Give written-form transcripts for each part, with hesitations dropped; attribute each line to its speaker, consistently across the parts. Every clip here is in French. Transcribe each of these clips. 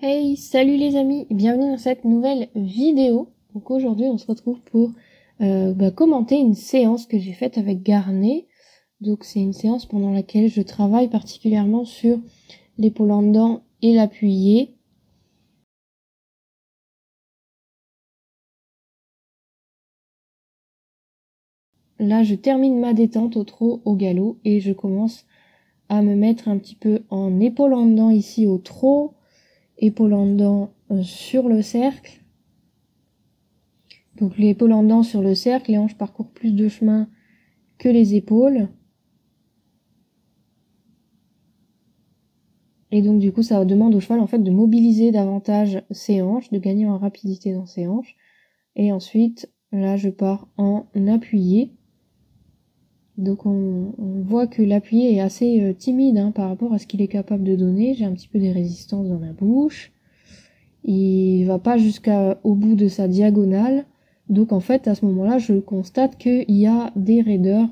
Speaker 1: Hey, salut les amis, bienvenue dans cette nouvelle vidéo. Donc aujourd'hui on se retrouve pour commenter une séance que j'ai faite avec Garnet. Donc c'est une séance pendant laquelle je travaille particulièrement sur l'épaule en dedans et l'appuyé. Là je termine ma détente au trot, au galop et je commence à me mettre un petit peu en épaule en dedans ici au trot, épaule en dedans sur le cercle. Donc l'épaule en dedans sur le cercle, les hanches parcourent plus de chemin que les épaules. Et donc du coup ça demande au cheval en fait de mobiliser davantage ses hanches, de gagner en rapidité dans ses hanches. Et ensuite là je pars en appuyé. Donc on voit que l'appuyé est assez timide par rapport à ce qu'il est capable de donner. J'ai un petit peu des résistances dans la bouche. Il va pas jusqu'au bout de sa diagonale. Donc en fait à ce moment-là je constate qu'il y a des raideurs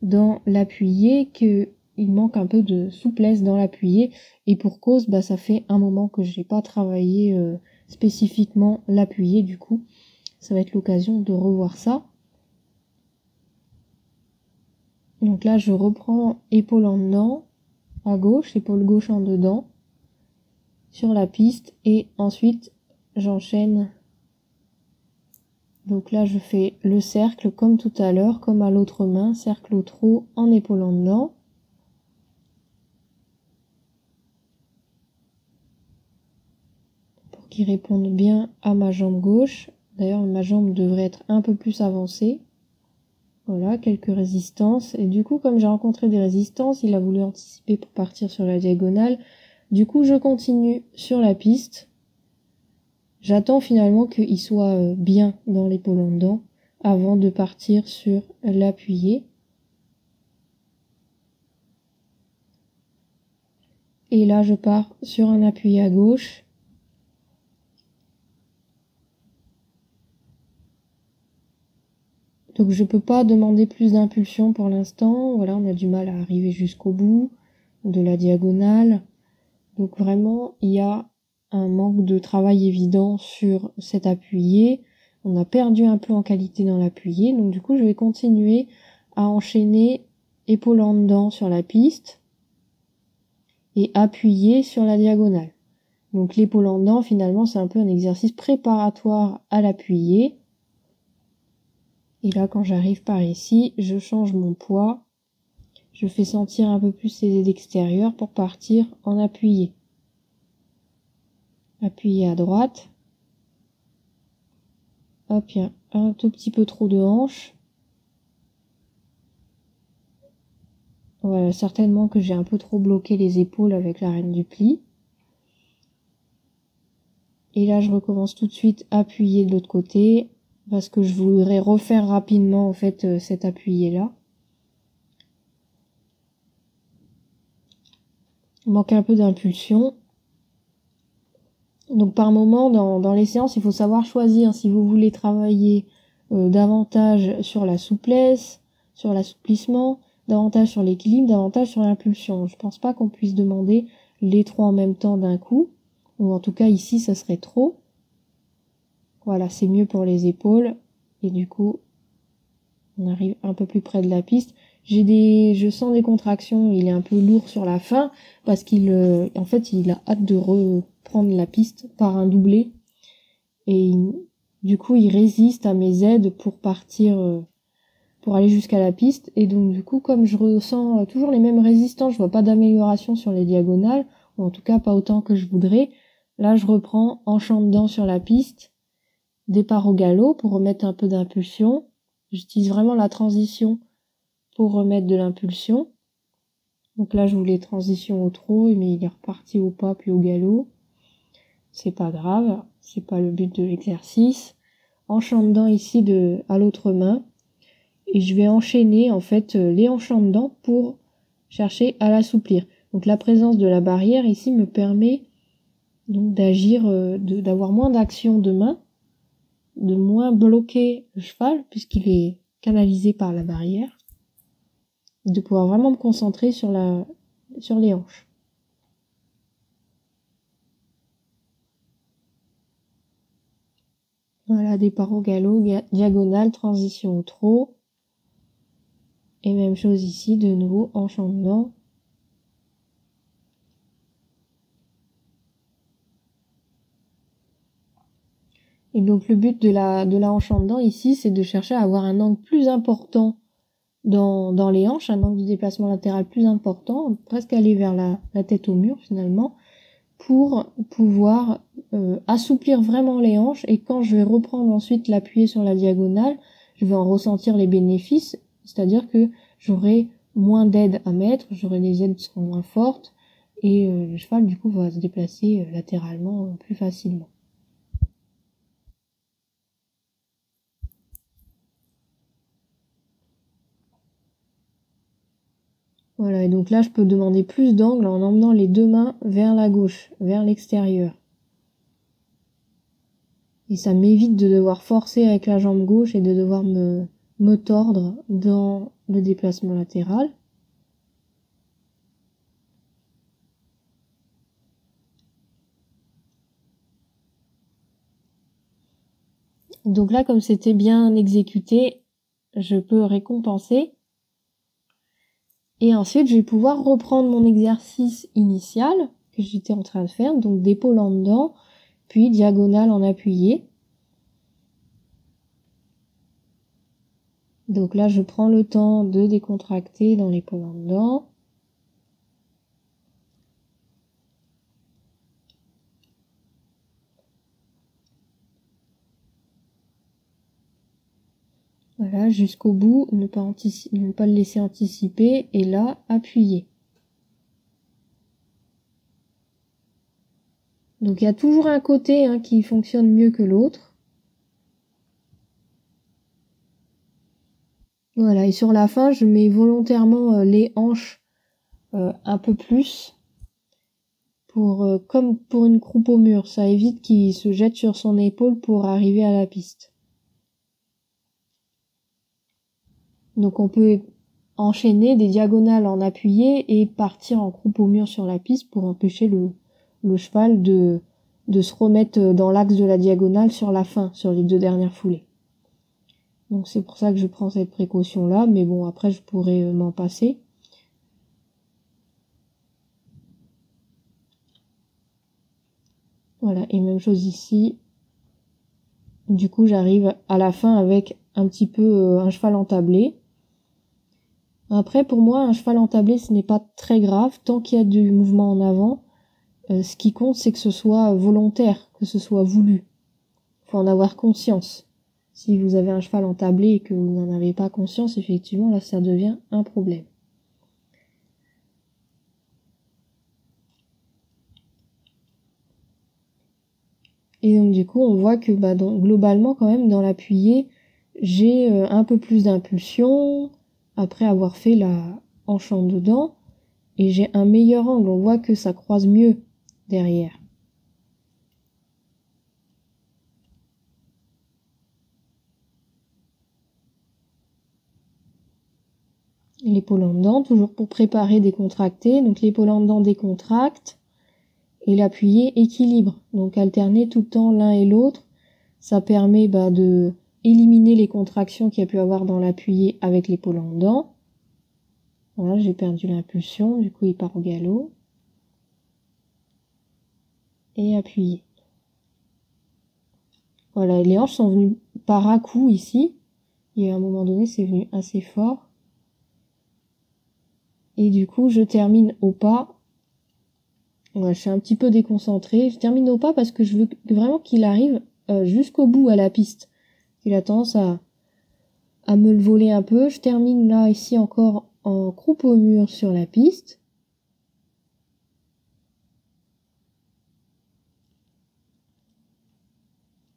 Speaker 1: dans l'appuyé, qu'il manque un peu de souplesse dans l'appuyé, et pour cause, ça fait un moment que j'ai pas travaillé spécifiquement l'appuyé, du coup ça va être l'occasion de revoir ça. Donc là je reprends épaule en dedans à gauche, épaule gauche en dedans sur la piste, et ensuite j'enchaîne. Donc là je fais le cercle comme tout à l'heure, comme à l'autre main, cercle au trot en épaule en dedans. Pour qu'il réponde bien à ma jambe gauche. D'ailleurs ma jambe devrait être un peu plus avancée. Voilà, quelques résistances. Et du coup comme j'ai rencontré des résistances, il a voulu anticiper pour partir sur la diagonale. Du coup je continue sur la piste. J'attends finalement qu'il soit bien dans l'épaule en dedans avant de partir sur l'appuyé. Et là je pars sur un appuyé à gauche. Donc je peux pas demander plus d'impulsion pour l'instant. Voilà, on a du mal à arriver jusqu'au bout de la diagonale. Donc vraiment, il y a un manque de travail évident sur cet appuyé. On a perdu un peu en qualité dans l'appuyé. Donc du coup, je vais continuer à enchaîner épaule en dedans sur la piste et appuyer sur la diagonale. Donc l'épaule en dedans, finalement, c'est un peu un exercice préparatoire à l'appuyé. Et là, quand j'arrive par ici, je change mon poids. Je fais sentir un peu plus les aides extérieures pour partir en appuyé. Appuyé à droite. Hop, il y a un tout petit peu trop de hanches. Voilà, certainement que j'ai un peu trop bloqué les épaules avec l'arène du pli. Et là, je recommence tout de suite appuyer de l'autre côté, parce que je voudrais refaire rapidement en fait cet appuyé là. Il manque un peu d'impulsion. Donc par moment dans les séances, il faut savoir choisir si vous voulez travailler davantage sur la souplesse, sur l'assouplissement, davantage sur l'équilibre, davantage sur l'impulsion. Je pense pas qu'on puisse demander les trois en même temps d'un coup, ou en tout cas ici ça serait trop. Voilà, c'est mieux pour les épaules, et du coup on arrive un peu plus près de la piste. Je sens des contractions, il est un peu lourd sur la fin, parce en fait il a hâte de reprendre la piste par un doublé, et du coup il résiste à mes aides pour partir, pour aller jusqu'à la piste. Et donc du coup, comme je ressens toujours les mêmes résistances, je vois pas d'amélioration sur les diagonales, ou en tout cas pas autant que je voudrais, là je reprends en champ dedans sur la piste, départ au galop pour remettre un peu d'impulsion. J'utilise vraiment la transition pour remettre de l'impulsion. Donc là je voulais transition au trot, mais il est reparti au pas puis au galop. C'est pas grave, c'est pas le but de l'exercice. En champ dedans ici à l'autre main, et je vais enchaîner en fait les hanches en dedans pour chercher à l'assouplir. Donc la présence de la barrière ici me permet donc d'agir, d'avoir moins d'action de main, de moins bloquer le cheval puisqu'il est canalisé par la barrière, de pouvoir vraiment me concentrer sur les hanches. Voilà, départ au galop, diagonale, transition au trot. Et même chose ici, de nouveau en chantant. Et donc le but de la hanche en dedans ici, c'est de chercher à avoir un angle plus important dans les hanches, un angle de déplacement latéral plus important, presque aller vers la tête au mur finalement, pour pouvoir assouplir vraiment les hanches. Et quand je vais reprendre ensuite l'appuyer sur la diagonale, je vais en ressentir les bénéfices, c'est-à-dire que j'aurai moins d'aide à mettre, j'aurai les aides qui seront moins fortes, et le cheval du coup va se déplacer latéralement plus facilement. Voilà, et donc là, je peux demander plus d'angle en emmenant les deux mains vers la gauche, vers l'extérieur. Et ça m'évite de devoir forcer avec la jambe gauche et de devoir me tordre dans le déplacement latéral. Donc là, comme c'était bien exécuté, je peux récompenser. Et ensuite, je vais pouvoir reprendre mon exercice initial que j'étais en train de faire, donc d'épaule en dedans, puis diagonale en appuyé. Donc là, je prends le temps de décontracter dans l'épaule en dedans. Voilà, jusqu'au bout, ne pas le laisser anticiper, et là, appuyer. Donc il y a toujours un côté qui fonctionne mieux que l'autre. Voilà, et sur la fin, je mets volontairement les hanches un peu plus, comme pour une croupe au mur. Ça évite qu'il se jette sur son épaule pour arriver à la piste. Donc on peut enchaîner des diagonales en appuyé et partir en croupe au mur sur la piste pour empêcher le cheval de se remettre dans l'axe de la diagonale sur la fin, sur les deux dernières foulées. Donc c'est pour ça que je prends cette précaution là, mais bon, après je pourrais m'en passer. Voilà, et même chose ici. Du coup, j'arrive à la fin avec un petit peu un cheval entablé. Après, pour moi, un cheval entablé, ce n'est pas très grave tant qu'il y a du mouvement en avant. Ce qui compte, c'est que ce soit volontaire, que ce soit voulu. Faut en avoir conscience. Si vous avez un cheval entablé et que vous n'en avez pas conscience, effectivement, là, ça devient un problème. Et donc, du coup, on voit que globalement, quand même, dans l'appuyé, j'ai un peu plus d'impulsion après avoir fait la hanche en dedans, et j'ai un meilleur angle. On voit que ça croise mieux derrière. L'épaule en dedans, toujours pour préparer décontracter. Donc l'épaule en dedans décontracte et l'appuyer équilibre. Donc alterner tout le temps l'un et l'autre. Ça permet de éliminer les contractions qu'il y a pu avoir dans l'appuyé avec l'épaule en dedans. Voilà, j'ai perdu l'impulsion, du coup il part au galop. Et appuyer. Voilà, les hanches sont venues par à-coup ici. Et à un moment donné, c'est venu assez fort. Et du coup, je termine au pas. Ouais, je suis un petit peu déconcentrée. Je termine au pas parce que je veux vraiment qu'il arrive jusqu'au bout à la piste. Il a tendance à me le voler un peu. Je termine là, ici encore en croupe au mur sur la piste.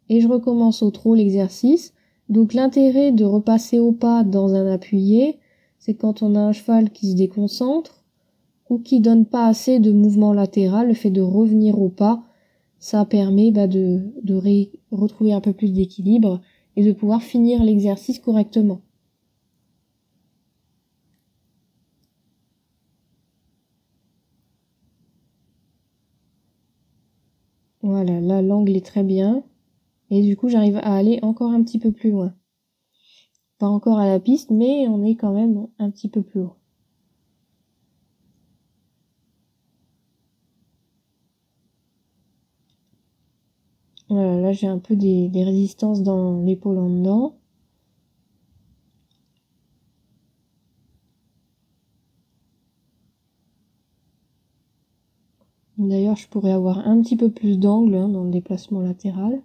Speaker 1: Et je recommence au trot l'exercice. Donc l'intérêt de repasser au pas dans un appuyé, c'est quand on a un cheval qui se déconcentre ou qui donne pas assez de mouvement latéral, le fait de revenir au pas, ça permet de retrouver un peu plus d'équilibre et de pouvoir finir l'exercice correctement. Voilà, là l'angle est très bien. Et du coup, j'arrive à aller encore un petit peu plus loin. Pas encore à la piste, mais on est quand même un petit peu plus haut. Voilà, là j'ai un peu des résistances dans l'épaule en dedans. D'ailleurs, je pourrais avoir un petit peu plus d'angle dans le déplacement latéral.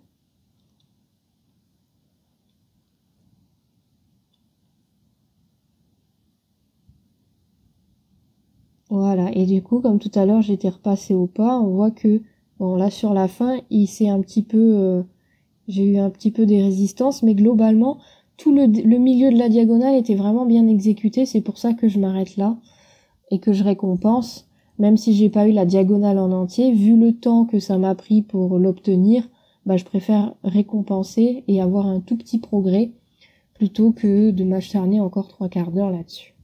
Speaker 1: Voilà, et du coup, comme tout à l'heure, j'étais repassée au pas, on voit que, bon, là, sur la fin, il s'est un petit peu... j'ai eu un petit peu des résistances, mais globalement, tout le milieu de la diagonale était vraiment bien exécuté, c'est pour ça que je m'arrête là, et que je récompense, même si j'ai pas eu la diagonale en entier, vu le temps que ça m'a pris pour l'obtenir, bah, je préfère récompenser et avoir un tout petit progrès, plutôt que de m'acharner encore 3/4 d'heure là-dessus.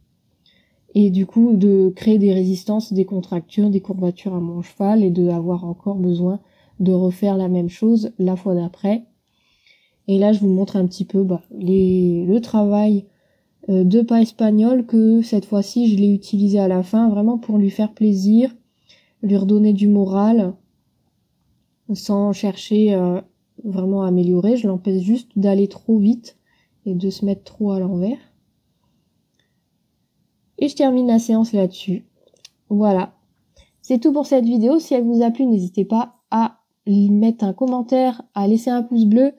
Speaker 1: Et du coup, de créer des résistances, des contractures, des courbatures à mon cheval et de avoir encore besoin de refaire la même chose la fois d'après. Et là, je vous montre un petit peu le travail de pas espagnol que cette fois-ci, je l'ai utilisé à la fin, vraiment pour lui faire plaisir, lui redonner du moral, sans chercher vraiment à améliorer. Je l'empêche juste d'aller trop vite et de se mettre trop à l'envers. Et je termine la séance là-dessus. Voilà. C'est tout pour cette vidéo. Si elle vous a plu, n'hésitez pas à mettre un commentaire, à laisser un pouce bleu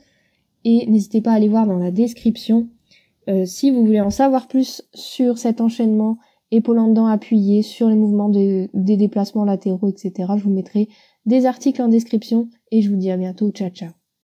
Speaker 1: et n'hésitez pas à aller voir dans la description si vous voulez en savoir plus sur cet enchaînement épaule en dedans appuyé, sur les mouvements des déplacements latéraux, etc. Je vous mettrai des articles en description et je vous dis à bientôt. Ciao, ciao.